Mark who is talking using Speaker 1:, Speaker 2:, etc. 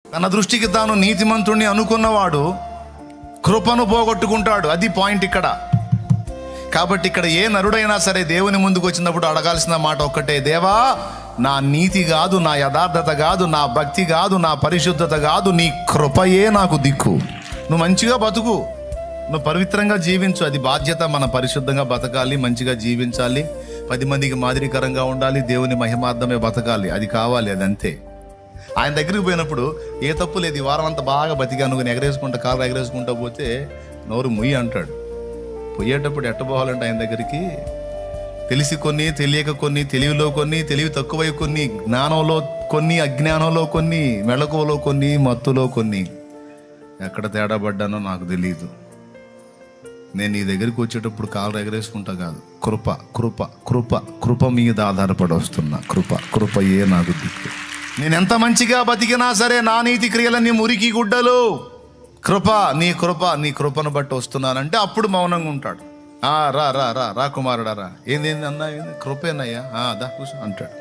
Speaker 1: తన దృష్టికి తాను నీతిమంతుణ్ణి అనుకున్నవాడు కృపను పోగొట్టుకుంటాడు. అది పాయింట్ ఇక్కడ. కాబట్టి ఇక్కడ ఏ నరుడైనా సరే దేవుని ముందుకు వచ్చినప్పుడు అడగాల్సిన మాట ఒక్కటే, దేవా నా నీతి కాదు, నా యథార్థత కాదు, నా భక్తి కాదు, నా పరిశుద్ధత కాదు, నీ కృపయే నాకు దిక్కు. నువ్వు మంచిగా బతుకు, నువ్వు పవిత్రంగా జీవించు. అది బాధ్యత. మనం పరిశుద్ధంగా బతకాలి, మంచిగా జీవించాలి, 10 మందికి మాదిరికరంగా ఉండాలి, దేవుని మహిమార్థమే బతకాలి. అది కావాలి, అది అంతే. ఆయన దగ్గరికి పోయినప్పుడు ఏ తప్పు లేదు, ఈ వారం అంతా బాగా బతికాను, నువ్వు ఎగరేసుకుంటా కాళ్ళు ఎగరేసుకుంటా పోతే నోరు ముయ్యి అంటాడు. పోయేటప్పుడు ఎట్టబోవాలంటే ఆయన దగ్గరికి తెలిసి కొన్ని, తెలియక కొన్ని, తెలివిలో కొన్ని, తెలివి తక్కువై కొన్ని, జ్ఞానంలో కొన్ని, అజ్ఞానంలో కొన్ని, మెళకువలో కొన్ని, మత్తులో కొన్ని. ఎక్కడ తేడా పడ్డానో నాకు తెలియదు. నేను నీ దగ్గరికి వచ్చేటప్పుడు కాళ్ళు ఎగరేసుకుంటా కాదు, కృప కృప కృప కృప మీద ఆధారపడి వస్తున్నా. కృపయే నాకు దిక్కు. నేను ఎంత మంచిగా బతికినా సరే నా నీతి క్రియలన్నీ మురికి గుడ్డలు. నీ కృపను బట్టి వస్తున్నానంటే అప్పుడు మౌనంగా ఉంటాడు. రా రా రా రా కుమారుడా రా. ఏంది అన్నా, కృపేనయ్యా, దా కూర్చో అంటాడు.